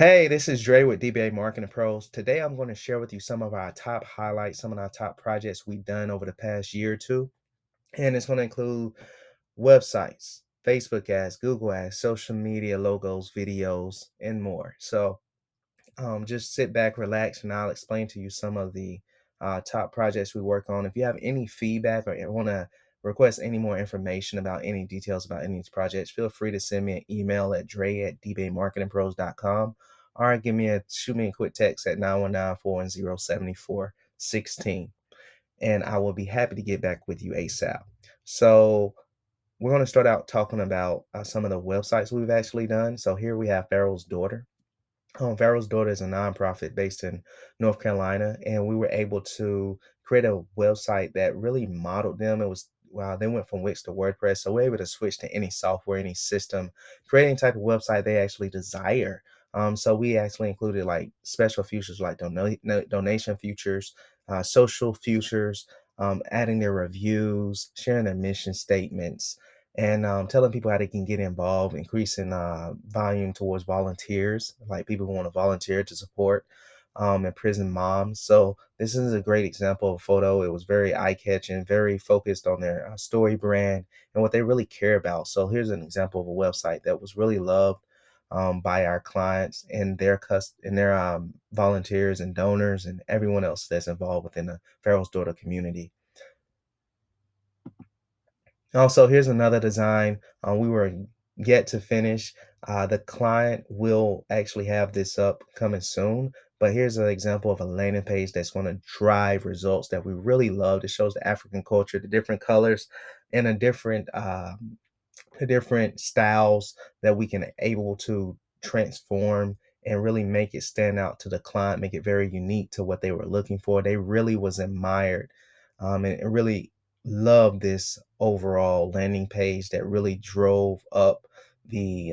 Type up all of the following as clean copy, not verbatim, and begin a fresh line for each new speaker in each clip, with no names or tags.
Hey, this is Dre with DBA Marketing Pros. Today, I'm going to share with you some of our top highlights, some of our top projects we've done over the past year or two. And it's going to include websites, Facebook ads, Google ads, social media logos, videos, and more. So just sit back, relax, and I'll explain to you some of the top projects we work on. If you have any feedback or want to request any more information about any details about any of these projects, feel free to send me an email at dre@dbaymarketingpros.com or shoot me a quick text at 919-410-7416, and I will be happy to get back with you ASAP. So we're going to start out talking about some of the websites we've actually done. So here we have Pharaoh's Daughter. Pharaoh's Daughter is a nonprofit based in North Carolina, and we were able to create a website that really modeled them. It was wow, they went from Wix to WordPress, so we're able to switch to any software, any system, creating type of website they actually desire. So we actually included like special features like donation features, social features, adding their reviews, sharing their mission statements, and telling people how they can get involved, increasing volume towards volunteers, like people who want to volunteer to support and prison moms. So this is a great example of a photo. It was very eye-catching, very focused on their story brand and what they really care about. So here's an example of a website that was really loved by our clients and their volunteers and donors and everyone else that's involved within the Pharaoh's Daughter community. Also, here's another design we were yet to finish. The client will actually have this up coming soon, but here's an example of a landing page that's going to drive results that we really loved. It shows the African culture, the different colors, and the different styles that we can able to transform and really make it stand out to the client, make it very unique to what they were looking for. They really was admired and really loved this overall landing page that really drove up the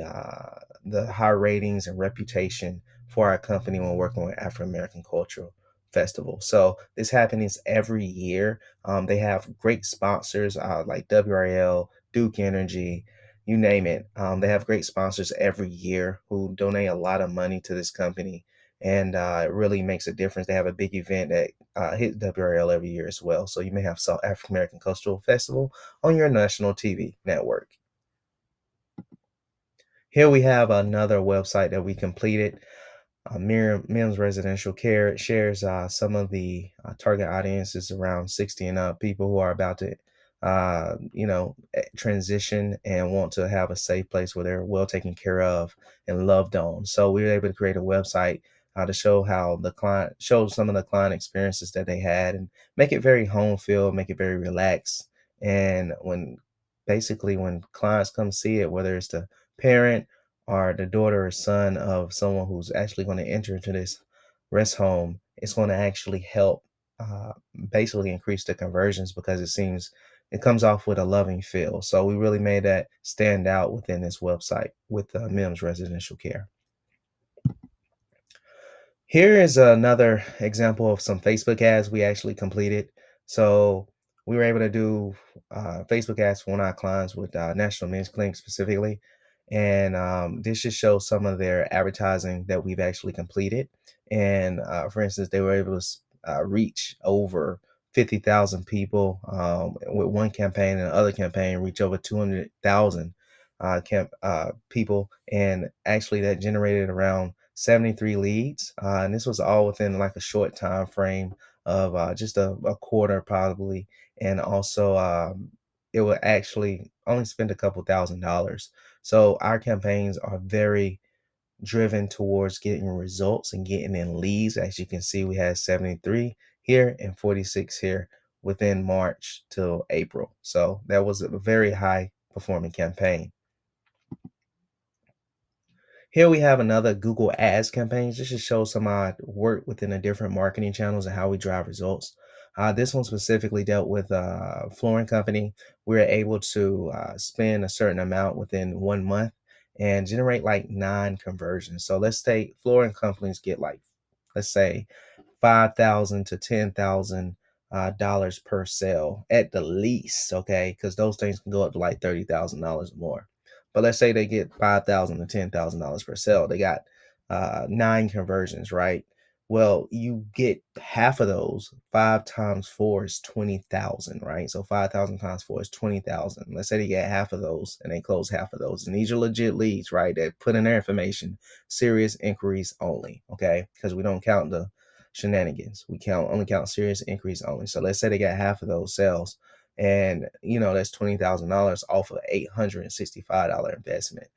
high ratings and reputation for our company when working with African American Cultural Festival. So this happens every year. They have great sponsors like WRL, Duke Energy, you name it. They have great sponsors every year who donate a lot of money to this company, and it really makes a difference. They have a big event that hits WRL every year as well. So you may have South African American Cultural Festival on your national TV network. Here we have another website that we completed. Miriam Mims Residential Care shares some of the target audiences around 60 and up, people who are about to, transition and want to have a safe place where they're well taken care of and loved on. So we were able to create a website to show how the client, show some of the client experiences that they had and make it very home feel, make it very relaxed. And when clients come see it, whether it's the parent or the daughter or son of someone who's actually going to enter into this rest home, it's going to actually help basically increase the conversions because it comes off with a loving feel. So we really made that stand out within this website with Mims Residential Care. Here is another example of some Facebook ads we actually completed. So we were able to do Facebook ads for one of our clients with National Men's Clinic specifically. And this just shows some of their advertising that we've actually completed. And for instance, they were able to reach over 50,000 people with one campaign, and the other campaign reach over 200,000 people. And actually, that generated around 73 leads. And this was all within like a short time frame of just a quarter probably. And also it would actually only spend a couple $1,000s. So our campaigns are very driven towards getting results and getting in leads. As you can see, we had 73 here and 46 here within March till April. So that was a very high performing campaign. Here we have another Google Ads campaign. Just to show some work within the different marketing channels and how we drive results. This one specifically dealt with a flooring company. We were able to spend a certain amount within 1 month and generate like 9 conversions. So let's say flooring companies get like, let's say 5,000 to 10,000 dollars per sale at the least, okay? Because those things can go up to like $30,000 more. But let's say they get 5,000 to $10,000 per sale. They got 9 conversions, right? Well, you get half of those. 5 times 4 is 20,000, right? So 5,000 times 4 is 20,000. Let's say they get half of those and they close half of those. And these are legit leads, right? They put in their information, serious inquiries only, okay? Because we don't count the shenanigans. We only count serious inquiries only. So let's say they got half of those sales, and that's $20,000 off of $865 investment.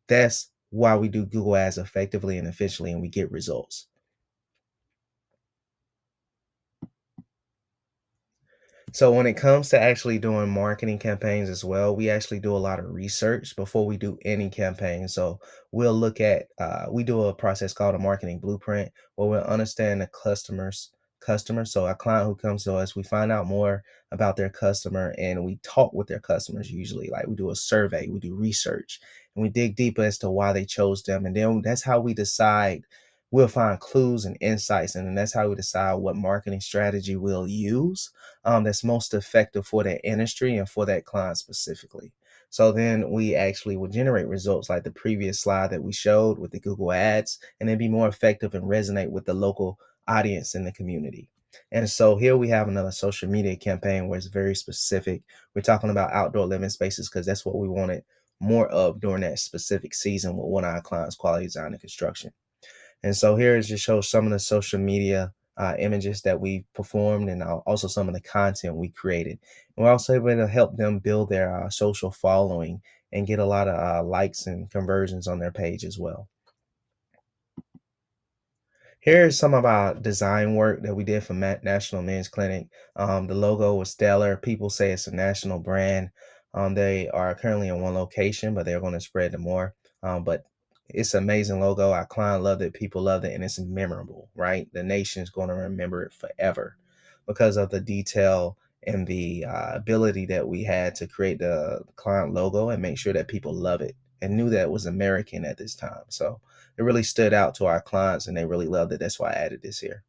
That's why we do Google Ads effectively and efficiently, and we get results. So when it comes to actually doing marketing campaigns as well, we actually do a lot of research before we do any campaign. So we'll look at we do a process called a marketing blueprint where we'll understand the customer. So a client who comes to us, we find out more about their customer and we talk with their customers usually. Like we do a survey, we do research, and we dig deeper as to why they chose them. And then that's how we decide. We'll find clues and insights, and then that's how we decide what marketing strategy we'll use that's most effective for that industry and for that client specifically. So then we actually will generate results like the previous slide that we showed with the Google Ads, and then be more effective and resonate with the local audience in the community. And so here we have another social media campaign where it's very specific. We're talking about outdoor living spaces because that's what we wanted more of during that specific season with one of our clients, Quality Design and Construction. And so here it just shows some of the social media images that we performed and also some of the content we created. And we're also able to help them build their social following and get a lot of likes and conversions on their page as well. Here's some of our design work that we did for National Men's Clinic. The logo was stellar. People say it's a national brand. They are currently in one location, but they're going to spread to more. But it's an amazing logo. Our client loved it. People loved it, and it's memorable, right? The nation's going to remember it forever because of the detail and the ability that we had to create the client logo and make sure that people love it and knew that it was American at this time. So it really stood out to our clients and they really loved it. That's why I added this here.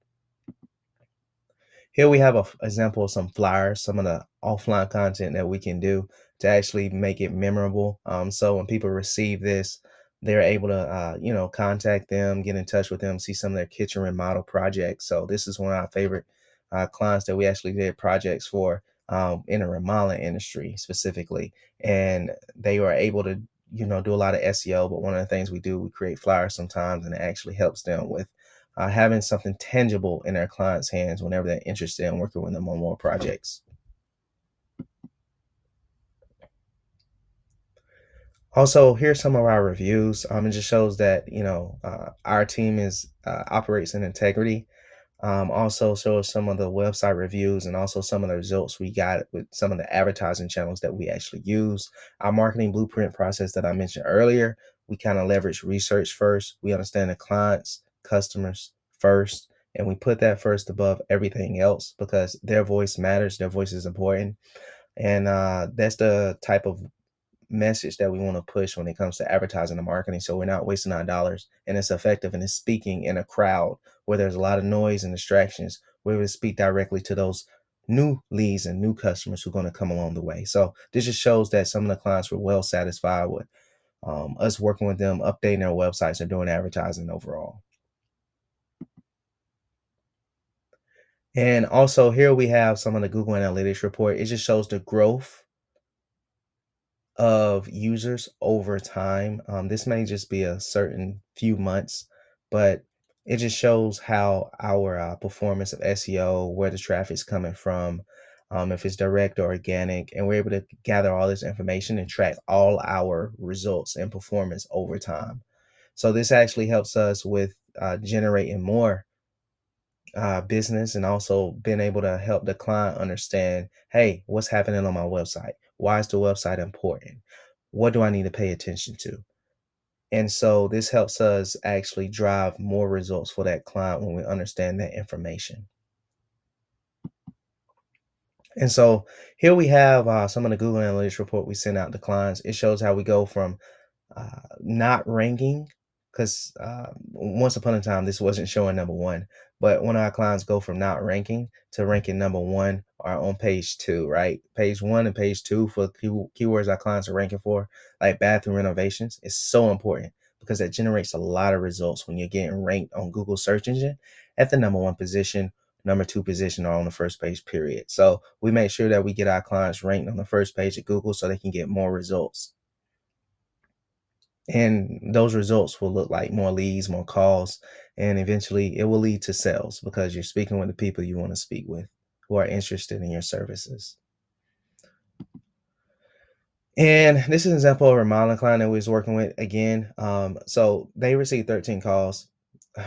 Here we have an example of some flyers, some of the offline content that we can do to actually make it memorable. So when people receive this, they're able to, contact them, get in touch with them, see some of their kitchen remodel projects. So this is one of our favorite clients that we actually did projects for in the remodeling industry specifically, and they were able to, do a lot of SEO. But one of the things we do, we create flyers sometimes, and it actually helps them with having something tangible in their clients' hands whenever they're interested in working with them on more projects. Also, here's some of our reviews. It just shows that our team is operates in integrity. Also shows some of the website reviews and also some of the results we got with some of the advertising channels that we actually use. Our marketing blueprint process that I mentioned earlier, we kind of leverage research first. We understand the clients, customers first, and we put that first above everything else because their voice matters. Their voice is important. And that's the type of message that we want to push when it comes to advertising and marketing. So we're not wasting our dollars and it's effective and it's speaking in a crowd where there's a lot of noise and distractions. We're able to speak directly to those new leads and new customers who are going to come along the way. So this just shows that some of the clients were well satisfied with us working with them, updating their websites and doing advertising overall. And also here we have some of the Google Analytics report. It just shows the growth of users over time. This may just be a certain few months, but it just shows how our performance of SEO, where the traffic's coming from, if it's direct or organic, and we're able to gather all this information and track all our results and performance over time. So this actually helps us with generating more business and also being able to help the client understand, hey, what's happening on my website? Why is the website important? What do I need to pay attention to? And so this helps us actually drive more results for that client when we understand that information. And so here we have some of the Google Analytics report we send out to clients. It shows how we go from not ranking because once upon a time this wasn't showing number one, but when our clients go from not ranking to ranking number one or on page two, right? Page one and page two for keywords our clients are ranking for, like bathroom renovations, is so important because that generates a lot of results when you're getting ranked on Google search engine at the number one position, number two position, or on the first page, period. So we make sure that we get our clients ranked on the first page of Google so they can get more results. And those results will look like more leads, more calls, and eventually it will lead to sales because you're speaking with the people you want to speak with who are interested in your services. And this is an example of a remodeling client that we was working with again. So they received 13 calls.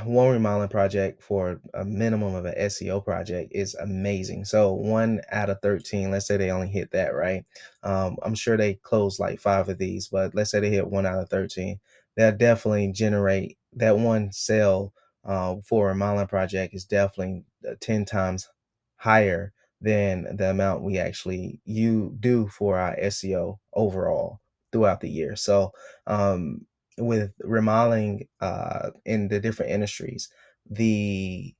One remodeling project for a minimum of an SEO project is amazing. So 1 out of 13, let's say they only hit that, right? I'm sure they closed like 5 of these, but let's say they hit 1 out of 13. They'll definitely generate that one sale for a remodeling project is definitely 10 times higher than the amount we actually you do for our SEO overall throughout the year. So with remodeling in the different industries, the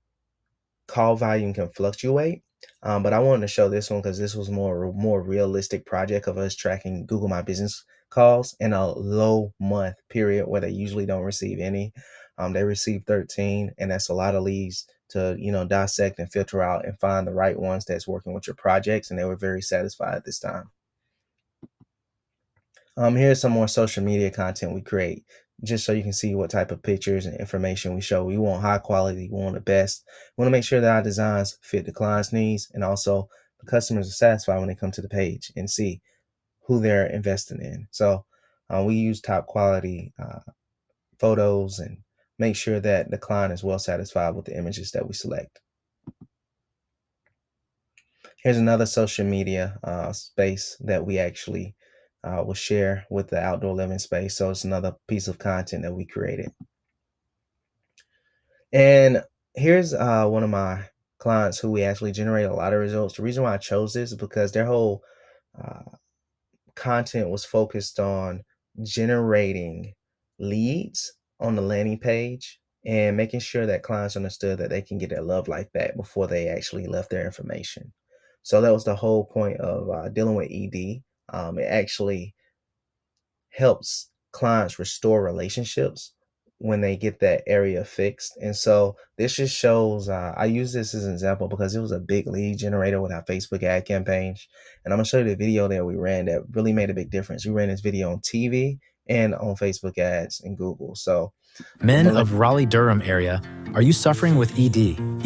call volume can fluctuate. But I wanted to show this one because this was more realistic project of us tracking Google My Business calls in a low month period where they usually don't receive any. They received 13, and that's a lot of leads to dissect and filter out and find the right ones that's working with your projects, and they were very satisfied at this time. Here's some more social media content we create, just so you can see what type of pictures and information we show. We want high quality, we want the best. We want to make sure that our designs fit the client's needs, and also the customers are satisfied when they come to the page and see who they're investing in. So we use top quality photos and make sure that the client is well satisfied with the images that we select. Here's another social media space that we actually will share with the outdoor living space. So it's another piece of content that we created. And here's one of my clients who we actually generate a lot of results. The reason why I chose this is because their whole uh, content was focused on generating leads on the landing page and making sure that clients understood that they can get their love life back before they actually left their information. So that was the whole point of dealing with ED. It actually helps clients restore relationships when they get that area fixed. And so this just shows, I use this as an example because it was a big lead generator with our Facebook ad campaigns. And I'm gonna show you the video that we ran that really made a big difference. We ran this video on TV and on Facebook ads and Google. So
Men of Raleigh-Durham area, are you suffering with ED?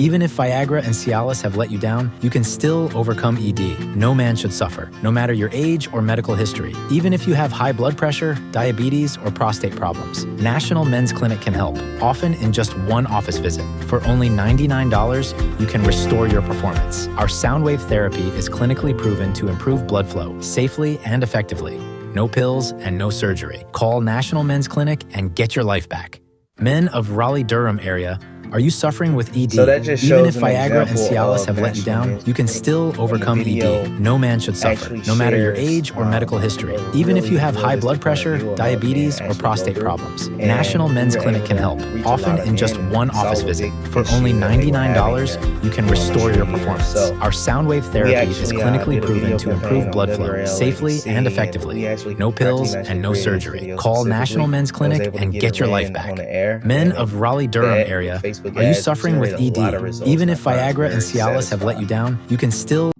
Even if Viagra and Cialis have let you down, you can still overcome ED. No man should suffer, no matter your age or medical history. Even if you have high blood pressure, diabetes, or prostate problems, National Men's Clinic can help, often in just one office visit. For only $99, you can restore your performance. Our Soundwave therapy is clinically proven to improve blood flow safely and effectively. No pills and no surgery. Call National Men's Clinic and get your life back. Men of Raleigh-Durham area, are you suffering with ED?
So that just
Even if
shows an
Viagra and
example
Cialis
of
have let you
National
down,
Men's
you can
Clinic.
still overcome
And the video
ED. No man should suffer,
actually
no matter your
shares,
age or medical history.
a
Even if you have
really
high blood
realistic point of
pressure,
view of what
diabetes,
men
or
actually
prostate
go through.
problems,
And
National
we
Men's
were
Clinic
able
can
to
help,
reach a
often
lot of
in just
men and
one
solve
office
a
visit.
big
For
issue
only
that they were having
$99,
that
you can
I'm
restore
sure
your
you hear.
performance.
So
Our Soundwave
we
therapy is
actually
clinically
did a video
proven to
campaign
improve
on
blood flow
WRL,
safely
ABC,
and
and
effectively.
we actually,
No
our
pills
team actually
and no
created this
surgery.
video
Call National
specifically
Men's
that was
Clinic
able to
and
get it
get your life
ran
back.
on the air.
Men
And
of Raleigh-Durham
that
area,
with Facebook
are you
ads
suffering with
generated a lot
ED?
of results.
Even
My
if
clients
Viagra and
very
Cialis have let you
satisfied.
down, you can still.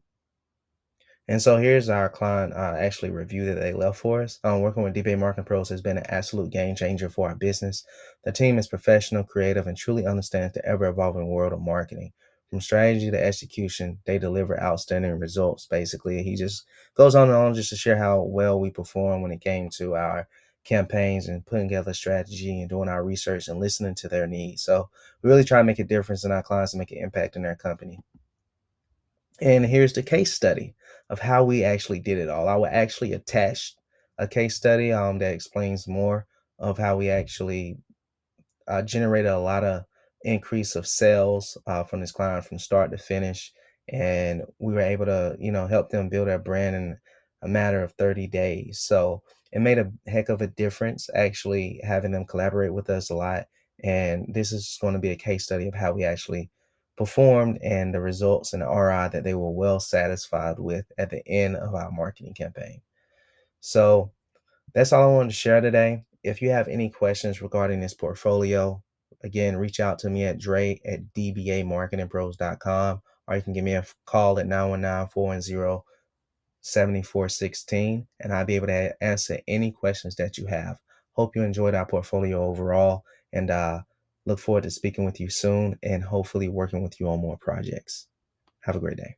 And so here's our client actually review that they left for us. Working with DBA Marketing Pros has been an absolute game changer for our business. The team is professional, creative, and truly understands the ever-evolving world of marketing. From strategy to execution, they deliver outstanding results. Basically, he just goes on and on just to share how well we perform when it came to our campaigns and putting together strategy and doing our research and listening to their needs. So we really try to make a difference in our clients and make an impact in their company. And here's the case study of how we actually did it all. I will actually attach a case study that explains more of how we actually generated a lot of increase of sales from this client from start to finish. And we were able to, help them build their brand in a matter of 30 days. So it made a heck of a difference actually having them collaborate with us a lot. And this is going to be a case study of how we actually performed and the results and the RI that they were well satisfied with at the end of our marketing campaign. So that's all I wanted to share today. if you have any questions regarding this portfolio, again, reach out to me at dre@dbamarketingpros.com, or you can give me a call at 919-410-7416, and I'll be able to answer any questions that you have. Hope you enjoyed our portfolio overall, and look forward to speaking with you soon and hopefully working with you on more projects. Have a great day.